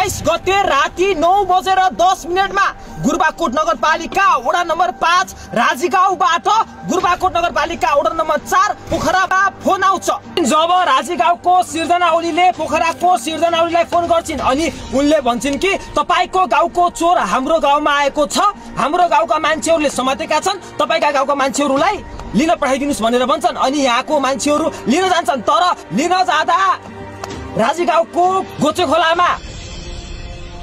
27 गते राति 9:10 गुरुबाकोट नगरपालिका वडा नम्बर 5 राजीगाउँबाट गुरुबाकोट नगरपालिका वडा नम्बर 4 पोखरामा फोन आउँछ। जब राजीगाउँको सिर्जना ओलीले पोखराको सिर्जना ओलीलाई फोन गर्छिन् अनि उनले भन्छन् कि तपाईको गाउँको चोर हाम्रो गाउँमा आएको छ, हाम्रो गाउँका मान्छेहरूले समातेका छन्, तपाईका गाउँका मान्छेहरूलाई लिन पठाइदिनुस् भनेर भन्छन्। अनि यहाँको मान्छेहरू लिन जान्छन्। तर लिन जाँदा राजीगाउँको गोचे खोलामा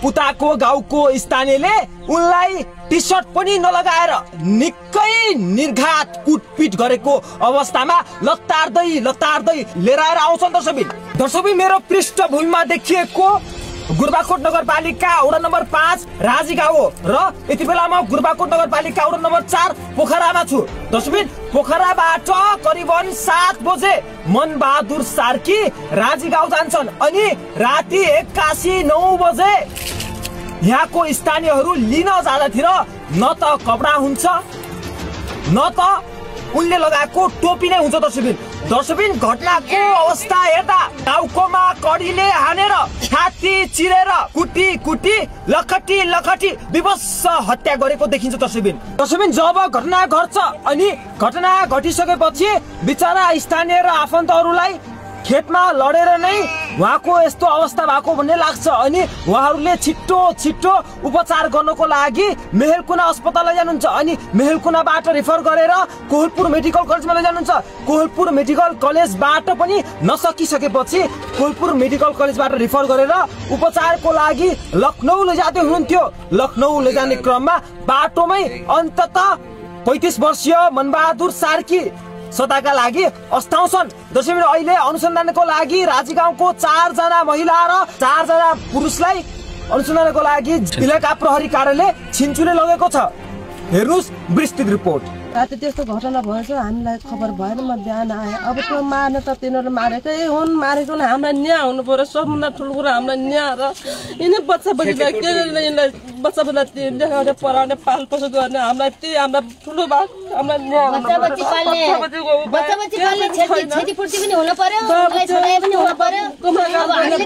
पुताको गाउँको स्थानीयले उनलाई टी सर्ट पनि नलगाएर निकै निर्घात कुटपिट गरेको अवस्थामा लतार्दै लिएर आउँछन्। दर्शकबिन मेरो पृष्ठभूमिमा देखिएको गुरुबाकोट नगरपालिका वडा नम्बर 5 राजीगाउँ हो र यति बेला म गुरुबाकोट नगरपालिका वडा नम्बर 4 पोखरामा छु। दर्शकबिन पोखराबाट करिबन 7 बजे मनबहादुर सार्की राजीगाउँ जान्छन् अनि राति 81-9 बजे यहाँको स्थानीयहरू लिन जाँदातिर न त कपडा हुन्छ न त उनले लगाएको टोपी नै हुन्छ। दर्शकबिन घटनाको अवस्था हेर्दा टाउकोमा कडीले हानेर छाती चिरेर कुटी लखटी विवश हत्या गरेको देखिन्छ। दर्शकबिन जब घटना घट्छ अनि घटना घटिसकेपछि बिचरा स्थानीय र आफन्तहरूलाई खेतमा लडेर नै उहाँको यस्तो अवस्था भएको भन्ने लाग्छ अनि उहाँहरूले छिट्टो उपचार गर्नको लागि मेहेलकुना अस्पताल लैजानुहुन्छ अनि मेहेलकुनाबाट रेफर गरेर कोहलपुर मेडिकल कलेजमा लैजानुहुन्छ। कोहलपुर मेडिकल कलेजबाट पनि नसकिसकेपछि कोहलपुर मेडिकल कलेजबाट रेफर गरेर उपचारको लागि लखनऊ लैजाँदै हुनुहुन्थ्यो। लखनऊ लैजाने क्रममा बाटोमै अन्ततः 35 वर्षीय मनबहादुर सार्की सदाका लागि अस्ताउँछन्। दर्शकबिन अहिले अनुसन्धानको लागि राजीगाउँको 4 जना महिला र 4 जना पुरुषलाई अनुसन्धानको लागि इलाका प्रहरी कार्यालय छिन्चुले लगेको छ। हेर्नुस् विस्तृत रिपोर्ट। राति त्यस्तो घटना भएछ हामीलाई खबर भएन। म बिहान आएँ। अब त्यो मार्ने त तिनीहरू मारेकै हुन्, मारेकोले हामीलाई न्याय हुनु पर्यो। सबभन्दा ठुलो कुरा हामीलाई न्याय र यिनी बच्चाबच्चीलाई के यिनीलाई बच्चाबच्चीलाई देखाउने पढाउने पालपोस गर्ने हामीलाई त्यही हाम्रा ठुलो बात हामीलाई न्याय बच्चाबच्ची पाल्ने क्षतिपूर्ति पनि हुनु पर्यो, उनलाई छोडाइ पनि हुनु पर्यो। अब हामीले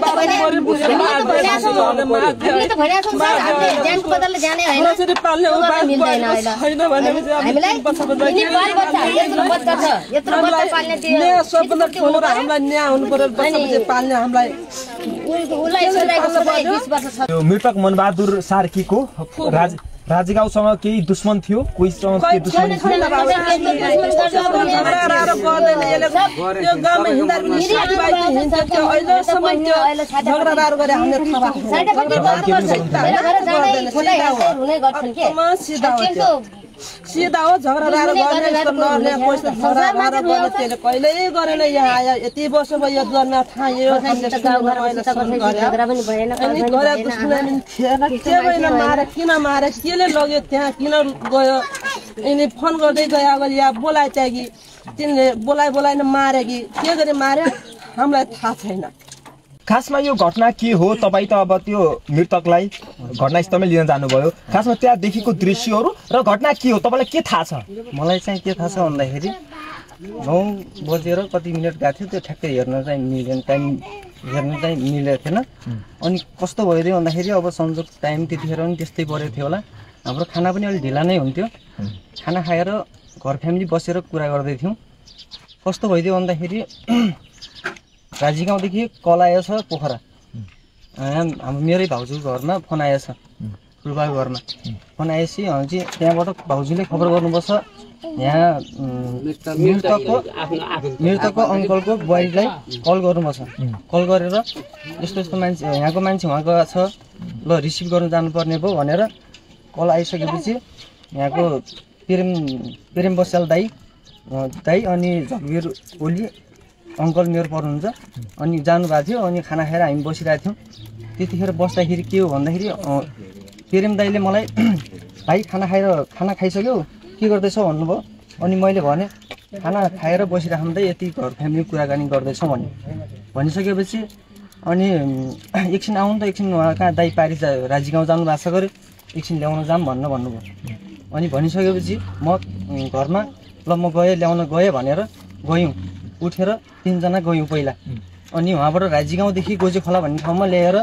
त भनिरहेछौँ सर, हामीले ज्यानको बदलले जाने होइन, मिल्दैन हामीलाई मृतक मनबहादुर सार्कीको राजीगाउँसँग केही दुश्मन थियो, कोहीसँग के दुश्मन थियो? सिधा हो झगडाहरू गर्ने यस्तो नर्ने पैसा झगडा गर्ने त्यसले कहिल्यै गरेन। यहाँ आयो यति वर्ष भयो यो गर्न थाल्यो मारे किन मारे केले लग्यो त्यहाँ किन गयो यिनी फोन गर्दै गयो। अब यहाँ बोलाइ चाहिँ कि तिनले बोलाइ मारे कि के गरे मारे हामीलाई थाहा छैन। खासमा यो घटना के हो? तपाईँ त अब त्यो मृतकलाई घटनास्थलमै लिन जानुभयो। खासमा त्यहाँ देखेको दृश्यहरू र घटना के हो तपाईँलाई के थाहा छ? मलाई चाहिँ के थाहा छ भन्दाखेरि 9 बजेर कति मिनट गएको थियो, त्यो ठ्याक्कै हेर्न चाहिँ मिलेन, टाइम हेर्न चाहिँ मिलेको थिएन। अनि कस्तो भइदियो भन्दाखेरि अब संजोग टाइम त्यतिखेर पनि त्यस्तै परेको थियो होला। हाम्रो खाना पनि अलिक ढिला नै हुन्थ्यो। खाना खाएर घर फ्यामिली बसेर कुरा गर्दै थियौँ। कस्तो भइदियो भन्दाखेरि राजीगाउँदेखि कल आएछ पोखरा, हाम्रो मेरै भाउजूको घरमा फोन आएछ, ठुल्बाको घरमा फोन आएपछि चाहिँ त्यहाँबाट भाउजूले खबर गर्नुपर्छ यहाँ मृतकको अङ्कलको बुहारीलाई कल गर्नुपर्छ। कल गरेर यस्तो मान्छे यहाँको मान्छे उहाँ गएको छ, ल रिसिभ गर्नु जानुपर्ने भयो भनेर कल आइसकेपछि यहाँको प्रेम बस्याल दाई अनि झकवीर ओली अङ्कल मेरो पर्नुहुन्छ अनि जानुभएको थियो। अनि खाना खाएर हामी बसिरहेको थियौँ। त्यतिखेर बस्दाखेरि के हो भन्दाखेरि प्रेम दाईले मलाई भाइ खाना खाइसक्यौ के गर्दैछौ भन्नुभयो। अनि मैले भने खाना खाएर बसिराख्दा यति घर फ्यामिली कुराकानी गर्दैछौँ भनिसकेपछि अनि एकछिन आउनु त, एकछिन उहाँ कहाँ दाई पारी राजीगाउँ जानु भएको छ गरे, एकछिन ल्याउन जाऊँ भन्नुभयो। अनि भनिसकेपछि म घरमा ल म ल्याउन गएँ भनेर गयौँ। उठेर 3 जना गयौँ पहिला। अनि उहाँबाट राजीगाउँदेखि गोजे खोला भन्ने ठाउँमा ल्याएर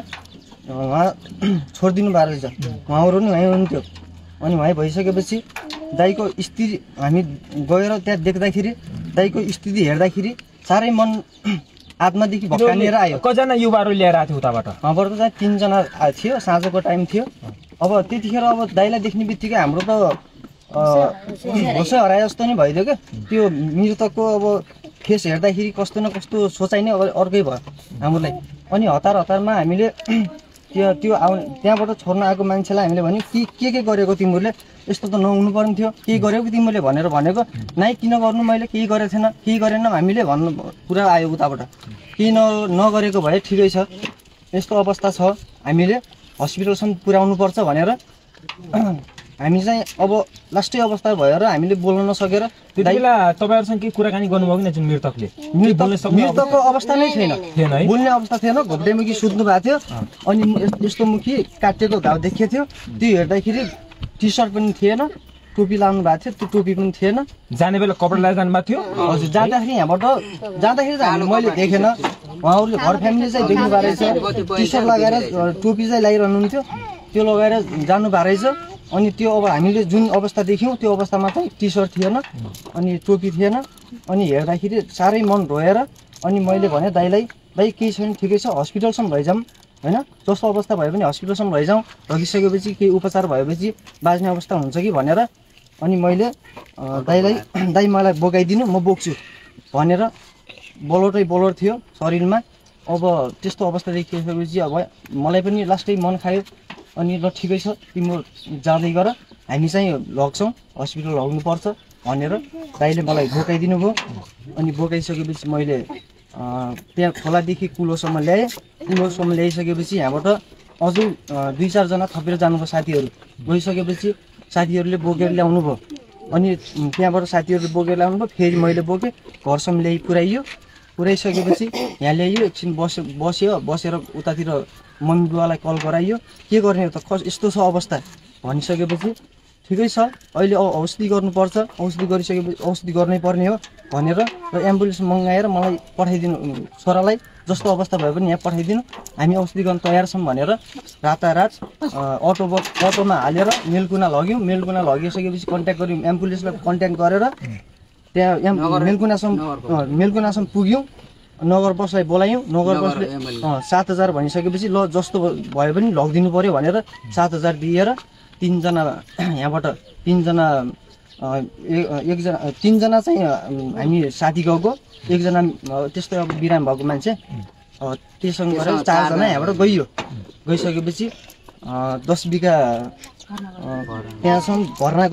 उहाँ छोडिदिनु भएको रहेछ। उहाँहरू नि वहीँ हुनुहुन्थ्यो। अनि वहीँ भइसकेपछि दाइको स्थिति हामी गएर त्यहाँ देख्दाखेरि दाइको स्थिति हेर्दाखेरि साह्रै मन आत्मादेखि भक्कानिएर आयो। कजना युवाहरू ल्याएर आएको थियो उताबाट? उहाँबाट चाहिँ 3 जना थियो, साँझको टाइम थियो। अब त्यतिखेर अब दाइलाई देख्ने बित्तिकै हाम्रो त होसै हराए जस्तो नि भइदियो क्या। त्यो मृतकको अब फेस हेर्दाखेरि कस्तो न कस्तो सोचाइ नै अर्कै भयो हामीलाई। अनि हतारमा हामीले त्यहाँबाट छोड्न आएको मान्छेलाई हामीले भन्यो के गरेको तिमीहरूले, यस्तो त नहुनु पर्ने थियो, केही गरेको तिमीहरूले भनेर भनेको। नाइ किन गर्नु, मैले केही गरेको थिएन, केही गरेन हामीले भन्नु पुरा आयो उताबाट। केही नगरेको भए ठिकै छ, यस्तो अवस्था छ, हामीले हस्पिटलसम्म पुर्याउनुपर्छ भनेर हामी चाहिँ अब लास्टै अवस्था भएर हामीले बोल्न नसकेर त्यति बेला तपाईँहरूसँग के कुराकानी गर्नुभयो कि जुन मृतकले? मृतकको अवस्था नै थिएन, बोल्ने अवस्था थिएन। घोप्टेमुखी सुत्नु भएको थियो। अनि यस्तो मुखी काटेको घाउ देखिएको थियो। त्यो हेर्दाखेरि टी सर्ट पनि थिएन, टोपी लाउनु भएको थियो, त्यो टोपी पनि थिएन। जाने बेला कपडा लगाएर जानुभएको थियो? हजुर, जाँदाखेरि यहाँबाट जाँदाखेरि चाहिँ मैले देखेन। उहाँहरूले घर फ्यामिली चाहिँ देख्नु भएको रहेछ, टी सर्ट लगाएर टोपी चाहिँ लगाइरहनुहुन्थ्यो, त्यो लगाएर जानु भएको रहेछ। अनि त्यो अब हामीले जुन अवस्था देख्यौँ त्यो अवस्थामा चाहिँ टी सर्ट थिएन अनि टोपी थिएन। अनि हेर्दाखेरि साह्रै मन रोएर अनि मैले भने दाइलाई, दाइ केही छैन, ठिकै छ, हस्पिटलसम्म लैजाउँ होइन, जस्तो अवस्था भयो भने हस्पिटलसम्म लैजाउँ, लगिसकेपछि केही उपचार भएपछि बाँच्ने अवस्था हुन्छ कि भनेर। अनि मैले दाइलाई, दाइ मलाई बोकाइदिनु, म बोक्छु भनेर। बोलर थियो शरीरमा। अब त्यस्तो अवस्था देखिसकेपछि अब मलाई पनि लास्टै मन खायो। अनि ल ठिकै छ, तिम्रो जाँदै गर, हामी चाहिँ लग्छौँ, हस्पिटल लग्नुपर्छ भनेर दाइले मलाई बोकाइदिनु भयो। अनि बोकाइसकेपछि मैले त्यहाँ खोलादेखि कुलोसम्म ल्याएँ। कुलोसम्म ल्याइसकेपछि यहाँबाट अझै 2-4 जना थपेर जानुभयो साथीहरू। गइसकेपछि साथीहरूले बोकेर ल्याउनु भयो। अनि त्यहाँबाट साथीहरूले बोकेर ल्याउनु भयो। फेरि मैले बोकेँ, घरसम्म पुऱ्याइसकेपछि यहाँ ल्याइयो, एकछिन बसेर उतातिर मम्मी बुवालाई कल गराइयो। के गर्ने त, यस्तो छ अवस्था भनिसकेपछि ठिकै छ, अहिले औषधि गर्नुपर्छ, औषधि गरिसकेपछि औषधि गर्नै पर्ने हो भनेर र एम्बुलेन्स मगाएर मलाई पठाइदिनु, छोरालाई जस्तो अवस्था भयो भने यहाँ पठाइदिनु, हामी औषधि गर्न तयार छौँ भनेर रातारात अटोमा हालेर मेलकुना लग्यौँ। मेलकुना लगिसकेपछि कन्ट्याक्ट गऱ्यौँ, एम्बुलेन्सलाई कन्ट्याक्ट गरेर त्यहाँ मेलकुनासम्म पुग्यौँ। नगर बसलाई बोलायौँ। नगर बसले 7,000 भनिसकेपछि ल जस्तो भयो पनि लगिदिनु पऱ्यो भनेर 7,000 दिएर 3 जना यहाँबाट 3 जना चाहिँ हामी साथी गएको, 1 जना त्यस्तै अब बिराम भएको मान्छे त्योसँग गरेर 4 जना यहाँबाट गइसकेपछि 10 बिघा त्यहाँसम्म भर्ना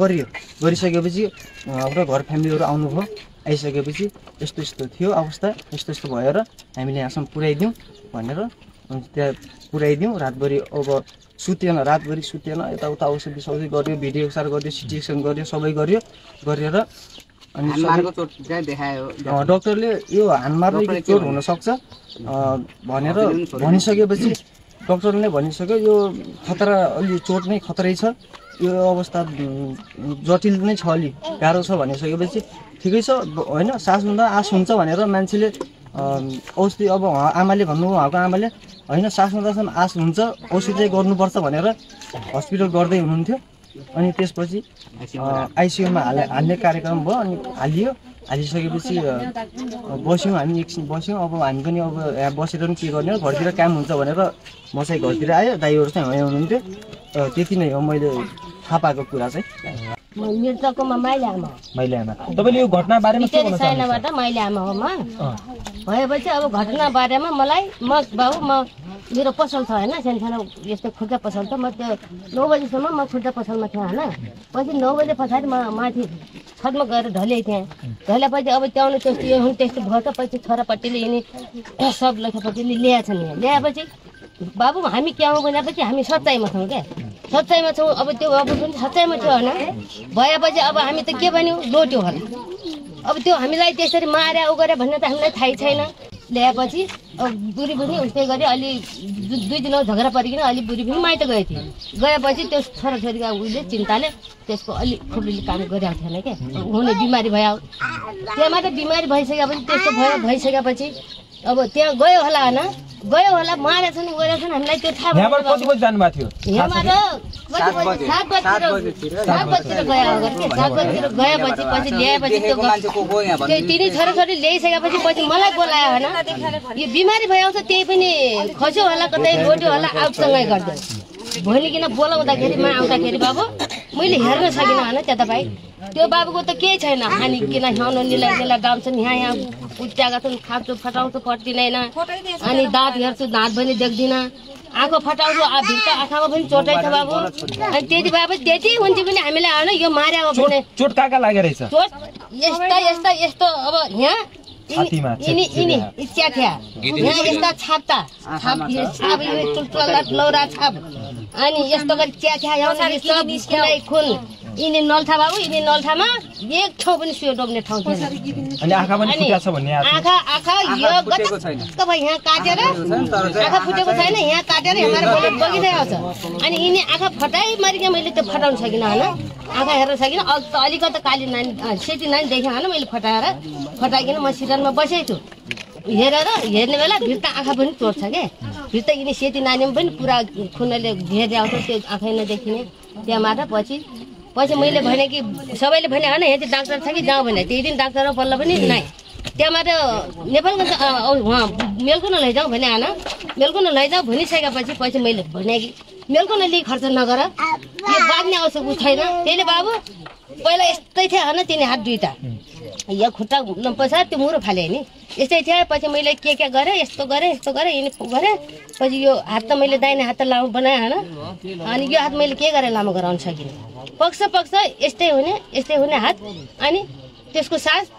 गरिसकेपछि हाम्रो घर फ्यामिलीहरू आउनुभयो। आइसकेपछि यस्तो थियो अवस्था, यस्तो भएर हामीले यहाँसम्म पुर्याइदिउँ भनेर त्यहाँ पुर्याइदिउँ। रातभरि अब सुतेन, रातभरि सुतेन, यताउता औषधि गर्यो, भिडियो सार गर्यो, सिटी स्क्यान गर्यो, सबै गरेर अनि डक्टरले यो हानमार्ने चोट हुनसक्छ भनेर भनिसकेपछि डक्टरले भनिसक्यो यो खतरा, अलि चोट नै खतरै छ, यो अवस्था जटिल नै छ, अलि गाह्रो छ भनिसकेपछि ठिकै छ होइन, सास हुँदा आस हुन्छ भनेर मान्छेले औषधि, अब आमाले भन्नुभयो, उहाँको आमाले होइन सास हुँदासम्म आस हुन्छ, औषधि चाहिँ गर्नुपर्छ भनेर हस्पिटल गर्दै हुनुहुन्थ्यो। अनि त्यसपछि आइसियुमा हाल्ने कार्यक्रम भयो। अनि हालिसकेपछि बस्यौँ, हामी एकछिन बस्यौँ। अब हामी पनि अब यहाँ बसेर पनि के गर्ने, घरतिर काम हुन्छ भनेर म चाहिँ घरतिर आयो, दाइहरू चाहिँ वहीँ हुनुहुन्थ्यो। त्यति नै हो मैले थाहा पाएको कुरा चाहिँ। मृतकको मैले आमा तपाईँले यो घटना बारेमा के भन्नु चाहनुहुन्छ? मैले आमा हो म भएपछि अब घटना बारेमा मलाई मेरो पसल छ होइन, सानो यस्तो खुर्दा पसल छ। म त्यो 9 बजीसम्म म खुर्दा पसलमा थिएँ होइन। पछि 9 बजे पछाडि म माथि छतमा गएर ढलेँ थिएँ। ढलेपछि अब त्याउनु त्यस्तो यो हुन् त्यस्तो भयो त। पछि छोरापट्टिले यिनी सब लखेपट्टिले ल्याएछन्। यहाँ ल्याएपछि बाबु हामी के आउँ भनेपछि हामी सच्चाइमा छौँ क्या, सच्चाइमा छौँ। अब त्यो बाबु पनि सच्चाइमा थियो होइन। भएपछि अब हामी त के भन्यौँ, लोट्यो होला। अब त्यो हामीलाई त्यसरी मारे उ गरे भन्ने त हामीलाई थाहै छैन। ल्याएपछि अब बुढी पनि उस्तै गरी अलि 2 दिन झगडा परिकन अलि बुढी पनि माइत गएको थियो। गएपछि त्यो छोराछोरीका उसले चिन्ताले त्यसको अलि खुबले काम गरिरहेको थिएन क्या, हुने बिमारी भयो। त्यहाँ मात्रै बिमारी भइसकेपछि त्यस्तो भइसकेपछि अब त्यहाँ गयो होला होइन। गयो होला मारेछन् गएछन् हामीलाई त्यो थाहा यहाँबाट कति बजी जानु भएको थियो यहाँबाट 7 बजीतिर गयो अगर के 7 बजीतिर गएपछि पछि ल्याएपछि त्यो तिनी छोराछोरी ल्याइसकेपछि पछि मलाई बोलायो होइन यो बिमारी भइआउँछ त्यही पनि खस्यो होला कतै रोट्यो होला आउटसँगै गर्दै भोलि किन बोलाउँदाखेरि म आउँदाखेरि बाबु मैले हेर्न सकिनँ होइन त्यता भाइ त्यो बाबुको त केही छैन खानी किन खाउनु निलाई डाम्छन् यहाँ उट्याएका छन् खान्छु फटाउँछु फट्टिँदैन अनि दाँत हेर्छु दाँत पनि देख्दिनँ आँखा फटाउँछु भित्र आँखामा पनि चोटै छ बाबु अनि त्यति भएपछि त्यति हुन्थ्यो पनि हामीलाई होइन यो मार्या हो भने चोट कहाँ लागेको रहेछ चोट यस्तो अब यहाँ च्याख्या यहाँ यस्ता छाप लौरा छाप अनि यस्तो गरी च्याख्या सब खुन यिनी नल्था बाबु यिनी नल्थामा एक ठाउँ पनि सुयो डोब्ने ठाउँ थिएन अनि आँखा पनि फुटेको छ भन्ने आँखा यो गतक्क भयो यहाँ काटेर आँखा फुटेको छैन यहाँ काटेर हाम्रो बगिरहेको छ अनि यिनी आँखा फटाइ मारिकन मैले त्यो फटाउन सकिनँ होइन आँखा हेर्न सकिनँ अलिकति काली नानी सेती नानी देखेँ होइन मैले फटाइकन म सिटरमा बसेको छु हेर्ने बेला भित्र आँखा पनि चोट छ क्या भित्र यिनी सेती नानीमा पनि पुरा खुनले घेर्दै आउँछ त्यो आँखा नदेखिने त्यहाँबाट पछि मैले भने कि सबैले भने होइन यति डाक्टर छ कि जाउँ भने त्यही दिन डाक्टर बल्ल पनि नै त्यहाँबाट नेपालगञ्ज उहाँ मेलकुन लैजाउँ भने होइन मेलकुन लैजाउँ भनिसकेपछि पछि मैले भने कि मेलकुन लिई खर्च नगर यो बाँध्ने आवश्यक छैन त्यसले बाबु पहिला यस्तै थियो होइन तिनी हात दुईटा यो खुट्टा पछाडि त्यो मुरो फाले नि यस्तै थियो पछि मैले के गरेँ यस्तो गरेँ यिनी गरेँ पछि यो हात त मैले दाहिने हात त लामो बनाएँ होइन अनि यो हात मैले के गरेँ लामो गराउन सकिनँ पक्ष यस्तै हुने हात अनि त्यसको सास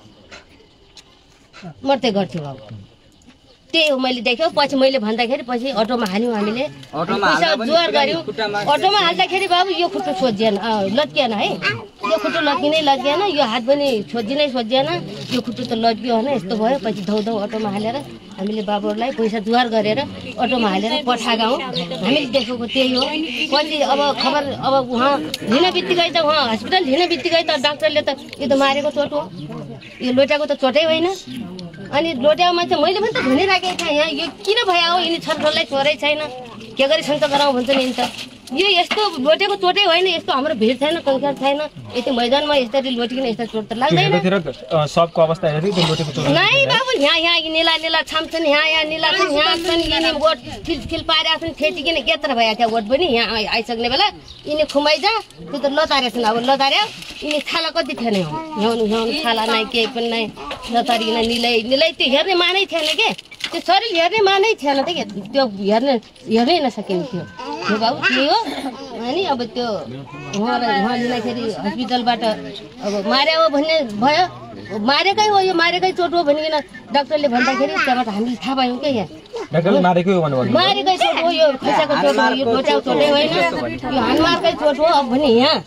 मर्दै गर्थ्यो बाबु त्यही हो मैले देख्यो पछि मैले भन्दाखेरि पछि अटोमा हाल्यौँ हामीले पैसा जोर गऱ्यौँ अटोमा हाल्दाखेरि बाबु यो खुट्टो सोझिएन लट्किएन है यो खुट्टो लट्किएन यो हात पनि सोझिएन यो खुट्टो त लट्कियो होइन यस्तो भयो पछि धौ अटोमा हालेर हामीले बाबुहरूलाई पैसा जुवार गरेर अटोमा हालेर पठाएका हौँ हामीले देखेको त्यही हो पछि अब खबर अब उहाँ लिन बित्तिकै त उहाँ हस्पिटल लिन बित्तिकै त डाक्टरले त यो त मारेको चोट हो यो लोटाको त चोटै होइन अनि लोट्याएको मान्छे मैले पनि त भनिराखेको थिएँ यहाँ यो किन भयो हो यिनी छोराछोरीलाई छोरै छैन के गरी सन्त गराउँ भन्छ नि त यो यस्तो लोटेको चोटै होइन यस्तो हाम्रो भिड छैन कंकार छैन यति मैदानमा यसरी लोटिकन यस्तो चोट त लाग्दैन सबको अवस्था हेर्दै त्यो लोटेको चोट नै बाबु यहाँ निला छाम्छन् यहाँ निला छन् यहाँ छन् यिनी गोठ खिल पारेका छन् फेटिकन केत्र भएका थियो गोठ पनि यहाँ आइसक्ने बेला यिनी खुमाइजा त्यो त लतारेछन् अब लतार्यो यिनी छाला कति थिएन ह्याउनु छाला नै केही पनि नै लतारिकन निलै त्यो हेर्ने मानै थिएन के त्यो शरीर हेर्ने मानै थिएन त के त्यो हेर्नै नसकिने थियो त्यो बाबु त्यही हो अनि अब त्यो उहाँ लिँदाखेरि हस्पिटलबाट अब मार्या हो भन्ने भयो मारेकै हो यो मारेकै चोट हो भनिकन डाक्टरले भन्दाखेरि त्यहाँबाट हामीले थाहा पायौँ क्या यहाँ मारेकै चोट हो यो खुट्टाको चोट हो यो लोटाको चोटै होइन यो हानमारकै चोट हो अब भने यहाँ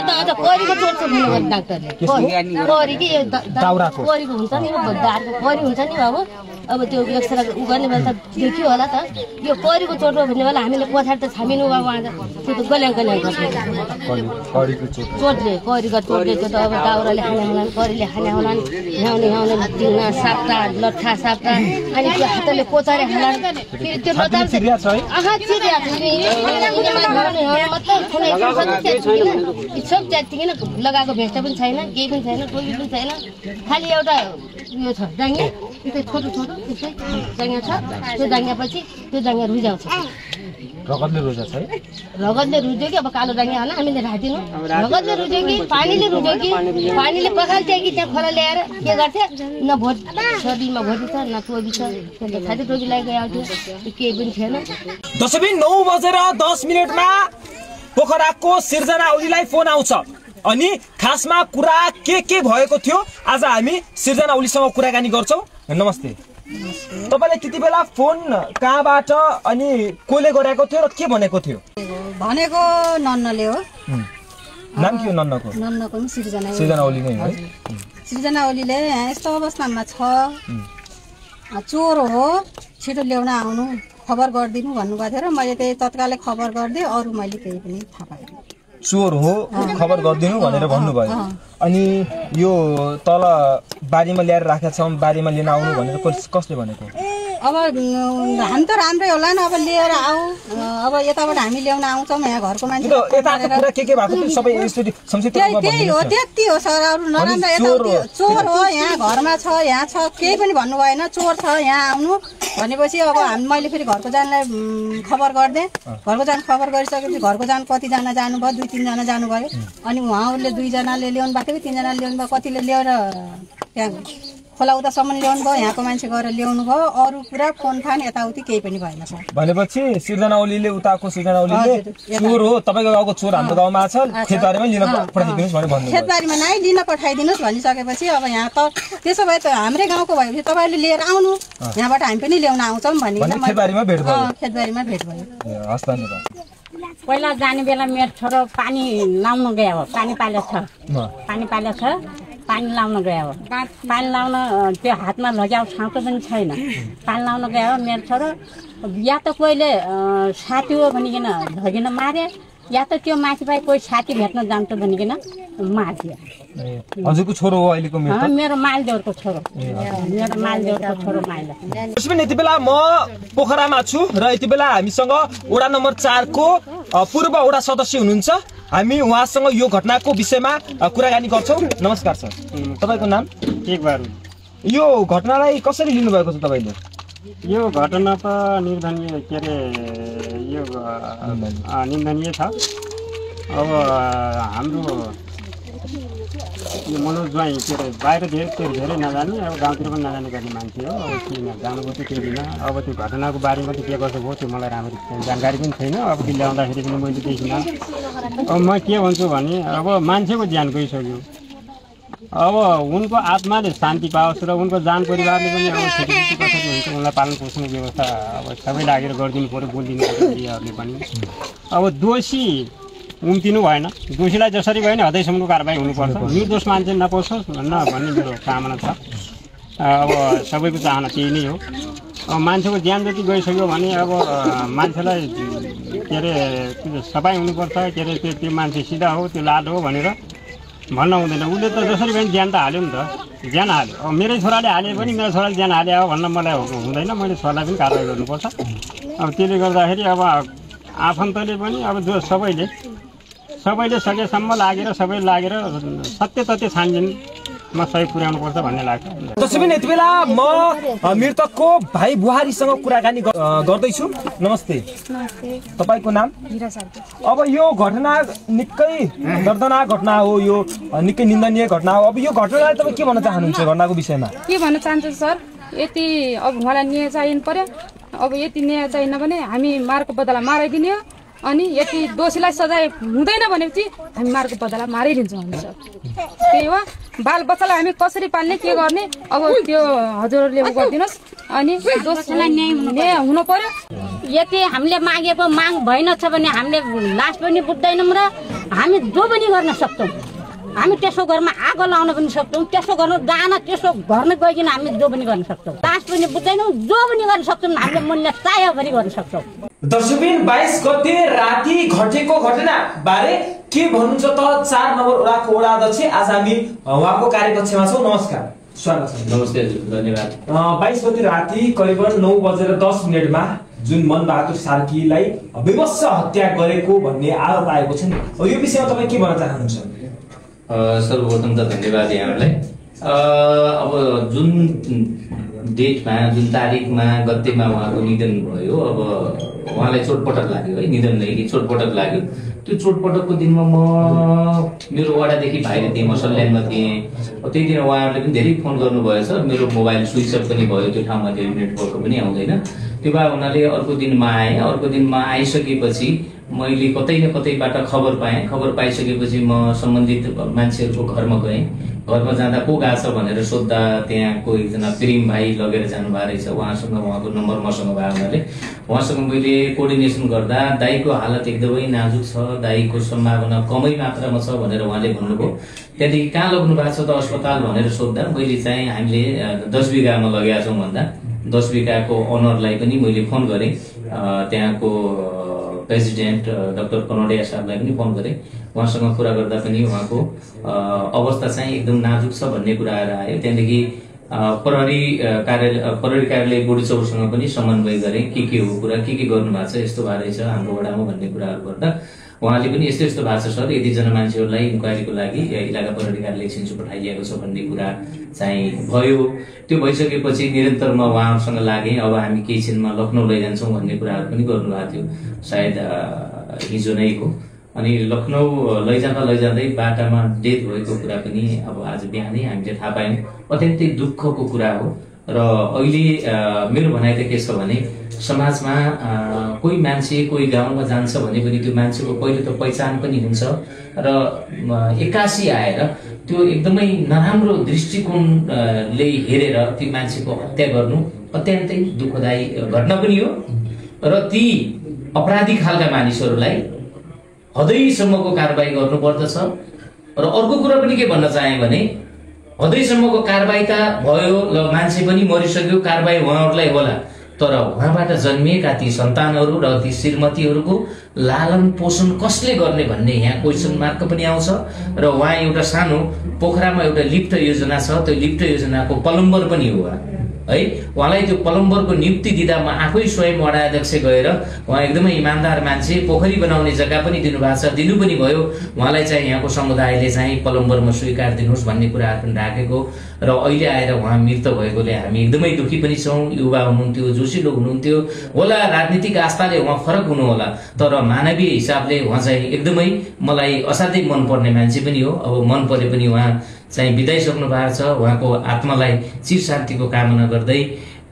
त अझ करीको चोट छ भन्नु डाक्टरले करी कि यो करीको हुन्छ नि ढाडको करी हुन्छ नि बाबु अब त्यो एक्सरे उ गर्ने बेला त देखियो होला त यो करीको चोट हो भन्ने बेला हामीले पछाडि त छामिनु बाबु आज त्यो त गल्याङ चोटले करीको चोटले त्यो त अब दाउराले खाने होला करीले खाने होला ह्याउने टिङ्ना साप्टा लट्ठा साप्टा अनि त्यो हातले कोचारे होला फेरि त्यो लता चिरिया छ सब जातिकन लगाएको भेस्ट पनि छैन केही पनि छैन टोपी पनि छैन खालि एउटा यो छ डाङ्गे त्यो छोटो त्यसै जाङ्गा छ त्यो जाङ्गापछि त्यो जाङ्गा रुजाउँछ रगतले रुजा छ है रगतले रुज्यो कि अब कालो डाङ्गा होला हामीले राखिदिनु रगतले रुज्यो कि पानीले रुज्यो कि पानीले पखाल्थ्यो कि त्यहाँ खोला ल्याएर के गर्थे न शरीरमा भोटी छ न टोपी छ खालि टोपी लगाइ आउँथ्यो केही पनि थिएन दशमी 9:10 पोखराको सिर्जना ओलीलाई फोन आउँछ अनि खासमा कुरा के भएको थियो आज हामी सिर्जना ओलीसँग कुराकानी गर्छौं नमस्ते तपाईले त्यति बेला फोन कहाँबाट अनि कोले गरेको थियो र के भनेको थियो भनेको नन्नले हो नाम के हो नन्नको पनि सिर्जना ओली नै हो सिर्जना ओलीले यस्तो अवस्थामा छ चोर हो छिटो ल्याउन आउनु खबर गरिदिनु भन्नुभएको थियो र मैले त्यही तत्कालै खबर गर्दै अरु मैले केही पनि थाहा पाएन चोर हो खबर गरिदिनु भनेर भन्नुभयो अनि यो तल बारीमा ल्याएर राखेका छौं बारीमा लिन आउनु भनेर कसले भनेको अब हामी त राम्रै होला नि अब लिएर आऊ अब यताबाट हामी ल्याउन आउँछौँ यहाँ घरको मान्छे त्यही हो त्यति हो सर अरू नराम्रो यताउति चोर हो यहाँ घरमा छ यहाँ छ केही पनि भन्नु भएन चोर छ यहाँ आउनु भनेपछि अब मैले फेरि घरको जानलाई खबर गरिदिएँ घरको जान खबर गरिसकेपछि घरको जान कतिजना जानुभयो 2-3 जना जानुभयो अनि उहाँहरूले 2 जनाले ल्याउनु भएको थियो 3 जनाले ल्याउनु भयो कतिले ल्याएर त्यहाँ खोलाउदासम्म ल्याउनु भयो यहाँको मान्छे गएर ल्याउनु भयो अरू कुरा फोन फान यताउति केही पनि भएन सर भनेपछि सिर्जना ओलीले उताको सिर्जना ओलीले चोर हो तपाईको गाउँको चोर हाम्रो गाउँमा छ खेतबारीमा लिन पठाइदिनुस् भने भन्नु खेतबारीमा नै लिन पठाइदिनुस् भनिसकेपछि अब यहाँ त त्यसो भए त हाम्रै गाउँको भएपछि तपाईहरुले लिएर आउनु यहाँबाट हामी पनि ल्याउन आउँछौँ भनिकन खेतबारीमा भेट भयो खेतबारीमा भेट भयो हस् धन्यवाद पहिला जाने बेला मेरो छोरो पानी लाउन गयो हो पानी पालेको छ पानी लाउन गयो हो पानी लाउन त्यो हातमा लगाउ ठाउँ त पनि छैन पानी लाउन गयो हो मेरो छोरो या त कोहीले साथी हो भनिकन धगिन मारे या त त्यो माथिबाई कोही साथी भेट्न जान्छ भनिकन मार्दियो हजुरको छोरो हो अहिलेको मेरो मालदेउरको छोरो मेरो मालदेउरको छोरो माइला यति बेला म पोखरामा छु र यति बेला हामीसँग वडा नम्बर 4 को पूर्व वडा सदस्य हुनुहुन्छ हामी उहाँसँग यो घटनाको विषयमा कुराकानी गर्छौं नमस्कार सर तपाईको नाम एकबार यो घटनालाई कसरी लिनु भएको छ तपाईले यो घटना त निर्धनीय के रे यो निन्दनीय छ अब हाम्रो यो मनोज ज्वाइँ के अरे बाहिर धेरै नजाने अब गाउँतिर पनि नजाने गर्ने मान्छे हो अब किन जानुको चाहिँ त्यो दिन अब त्यो घटनाको बारेमा चाहिँ के कसो भयो त्यो मलाई राम्ररी जानकारी पनि छैन अब त्यो ल्याउँदाखेरि पनि मैले देखिनँ अब म के भन्छु भने अब मान्छेको ज्यान गइसक्यो अब उनको आत्माले शान्ति पाओस् र उनको जान परिवारले पनि अब क्षतिपूर्ति कसरी हुन्छ उनलाई पालन पोषणको व्यवस्था अब सबै लागेर गरिदिनु पऱ्यो बोलिदिनु पऱ्यो मिडियाहरूले पनि अब दोषी उम्तिनु भएन दोषीलाई जसरी भयो नि हदैसम्मको कारबाही हुनुपर्छ निर्दोष मान्छे नपोसोस् न भन्ने मेरो कामना छ अब सबैको चाहना त्यही नै हो अब मान्छेको ज्यान जति गइसक्यो भने अब मान्छेलाई के अरे सफाइ हुनुपर्छ के अरे त्यो मान्छे सिधा हो त्यो लाड हो भनेर भन्न हुँदैन उसले त जसरी पनि ज्यान त हाल्यो नि त ज्यान हाल्यो अब मेरै छोराले हाले पनि मेरो छोराले ज्यान हाले हो भन्न मलाई हुँदैन मैले छोरालाई पनि कारवाही गर्नुपर्छ अब त्यसले गर्दाखेरि अब आफन्तले पनि अब जो सबैले सकेसम्म लागेर सबै लागेर सत्य तथ्य छानबिनमा सहयोग पुर्याउनुपर्छ भन्ने लाग्छ त्यसैले यति बेला म मृतकको भाइ बुहारीसँग कुराकानी गर्दैछु नमस्ते तपाईको नाम अब यो घटना निकै दर्दनाक घटना हो यो निकै निन्दनीय घटना हो अब यो घटनालाई तपाईँ के भन्न चाहनुहुन्छ घटनाको विषयमा के भन्न चाहन्छु सर यति अब उहाँलाई न्याय चाहिनु पर्यो अब यति न्याय चाहिएन भने हामी मारको बदला माराइदिने हो अनि यति दोषीलाई सजाय हुँदैन भनेपछि हामी मारको बदला मारिदिन्छौँ हामी सर त्यही हो बाल बच्चालाई हामी कसरी पाल्ने के गर्ने अब त्यो हजुरहरूले गरिदिनुहोस् अनि दोषीलाई न्याय हुनु पर्यो यति हामीले मागेको माग भएनछ भने हामीले लास पनि बुझ्दैनौँ र हामी जो पनि गर्न सक्छौँ हामी त्यसो घरमा आगो लाउन पनि सक्छौँ त्यसो गर्न जान त्यसो घरमा गइकन हामी जो पनि गर्न सक्छौँ लास पनि बुझ्दैनौँ जो पनि गर्न सक्छौँ हामीले मूल्य चाह्यो भने गर्न सक्छौँ दर्शकबिन 22 गते राति घटेको घटना बारे के भन्नुहुन्छ त 4 नम्बर वडाको वडा अध्यक्ष आज हामी उहाँको कार्यकक्षमा छौं नमस्कार स्वागत छ नमस्ते धन्यवाद 22 गते राति करिबन 9:10 मा जुन मनबहादुर सार्कीलाई विवश हत्या गरेको भन्ने आरोप आएको छ नि यो विषयमा तपाई के भन्न चाहनुहुन्छ सर्वप्रथम त धन्यवाद यहाँलाई अब जुन डेटमा जुन तारिखमा गतेमा उहाँको निधन भयो अब उहाँलाई चोटपटक लाग्यो है निधन नै कि चोटपटक लाग्यो त्यो चोटपटकको दिनमा म मेरो वडादेखि बाहिर थिएँ म सल्यानमा थिएँ त्यही दिन उहाँहरूले पनि धेरै फोन गर्नुभएछ मेरो मोबाइल स्विच अफ पनि भयो त्यो ठाउँमा धेरै नेटवर्क पनि आउँदैन त्यो भए हुनाले अर्को दिनमा आएँ अर्को दिनमा आइसकेपछि मैले कतै न कतैबाट खबर पाएँ खबर पाइसकेपछि म सम्बन्धित मान्छेहरूको घरमा गएँ घरमा जाँदा को गएको छ भनेर सोद्धा त्यहाँको एकजना प्रेम भाइ लगेर जानुभएको रहेछ उहाँसँग उहाँको नम्बर मसँग भएको हुनाले उहाँसँग मैले कोअर्डिनेसन गर्दा दाइको हालत एकदमै नाजुक छ दाइको सम्भावना कमै मात्रामा छ भनेर उहाँले भन्नुभयो त्यहाँदेखि कहाँ लग्नु भएको छ त अस्पताल भनेर सोद्धा मैले चाहिँ हामीले 10 बिघामा लगेका छौँ भन्दा 10 बिघाको ओनरलाई पनि मैले फोन गरेँ त्यहाँको प्रेसिडेन्ट डाक्टर कनोडिया साहबलाई पनि फोन गरेँ उहाँसँग कुरा गर्दा पनि उहाँको अवस्था चाहिँ एकदम नाजुक छ भन्ने कुरा आएर आयो त्यहाँदेखि प्रहरी कार्यालय बोडी चौरसँग पनि समन्वय गरे के हो कुरा के गर्नु भएको छ यस्तो भएर छ हाम्रो वडामा भन्ने कुराहरू गर्दा उहाँले पनि यस्तो यस्तो भएको छ सर यति जना मान्छेहरूलाई इन्क्वायरीको लागि इलाका प्रहरी कार्यालय छिन्चु पठाइएको छ भन्ने कुरा चाहिँ भयो। त्यो भइसकेपछि निरन्तर म उहाँहरूसँग लागेँ। अब हामी केही छिनमा लखनऊ लैजान्छौँ भन्ने कुराहरू पनि गर्नुभएको थियो सायद हिजो नैको। अनि लखनऊ लैजाँदै बाटामा डेथ भएको कुरा पनि अब आज बिहानै हामीले थाहा पायौँ। अत्यन्तै दुःखको कुरा हो। र अहिले मेरो भनाइ त के छ भने समाजमा कोही मान्छे कोही गाउँमा जान्छ भने पनि त्यो मान्छेको पहिलो त पहिचान पनि हुन्छ र एक्कासी आएर त्यो एकदमै नराम्रो दृष्टिकोणले हेरेर त्यो मान्छेको हत्या गर्नु अत्यन्तै दुःखदायी घटना पनि हो। र ती अपराधी खालका मानिसहरूलाई हदैसम्मको कारबाही गर्नुपर्दछ। र अर्को कुरा पनि के भन्न चाहे भने हदैसम्मको कारबाही त भयो ल मान्छे पनि मरिसक्यो कारबाही उहाँहरूलाई होला तर उहाँबाट जन्मिएका ती सन्तानहरू र ती श्रीमतीहरूको लालन पोषण कसले गर्ने भन्ने यहाँ क्वेसन मार्क पनि आउँछ। र उहाँ एउटा सानो पोखरामा एउटा लिफ्ट योजना छ त्यो लिफ्ट योजनाको प्लम्बर पनि हो है। उहाँलाई त्यो प्लम्बरको नियुक्ति दिँदा म आफै स्वयं वडा अध्यक्ष गएर उहाँ एकदमै इमान्दार मान्छे पोखरी बनाउने जग्गा पनि दिनुभएको छ दिनु पनि भयो। उहाँलाई चाहिँ यहाँको समुदायले चाहिँ प्लम्बरमा स्वीकार दिनुहोस् भन्ने कुराहरू पनि राखेको र अहिले आएर उहाँ मृत भएकोले हामी एकदमै दुखी पनि छौँ। युवा हुनुहुन्थ्यो जोसिलो हुनुहुन्थ्यो होला राजनीतिक आस्थाले उहाँ फरक हुनु होला तर मानवीय हिसाबले उहाँ चाहिँ एकदमै मलाई असाध्यै मनपर्ने मान्छे पनि हो। अब मन परे पनि उहाँ चाहिँ बिताइसक्नु भएको छ। उहाँको आत्मालाई चिर शान्तिको कामना गर्दै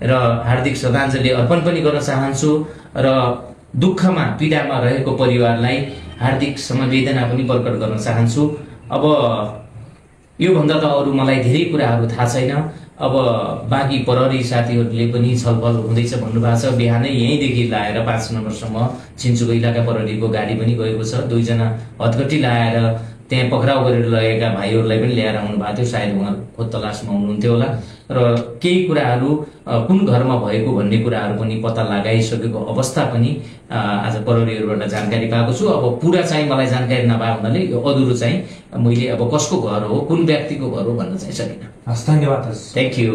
र हार्दिक श्रद्धाञ्जली अर्पण पनि गर्न चाहन्छु र दुःखमा पीडामा रहेको परिवारलाई हार्दिक समवेदना पनि प्रकट गर्न चाहन्छु। अब योभन्दा त अरू मलाई धेरै कुराहरू थाहा छैन। अब बाँकी प्रहरी साथीहरूले पनि छलफल हुँदैछ भन्नुभएको छ। बिहानै यहीँदेखि लाएर 5 नम्बरसम्म छिन्चुको इलाका प्रहरीको गाडी पनि गएको छ। 2 जना हतकटी लाएर त्यहाँ पक्राउ गरेर लगेका भाइहरूलाई पनि ल्याएर आउनु भएको थियो। सायद उहाँ खोज तलासमा हुनुहुन्थ्यो होला र केही कुराहरू कुन घरमा भएको भन्ने कुराहरू पनि पत्ता लगाइसकेको अवस्था पनि आज प्रहरीहरूबाट जानकारी पाएको छु। अब पुरा चाहिँ मलाई जानकारी नभए हुनाले यो अधुरो चाहिँ मैले अब कसको घर हो कुन व्यक्तिको घर हो भन्न चाहिँ सकिनँ। धन्यवाद। Thank you.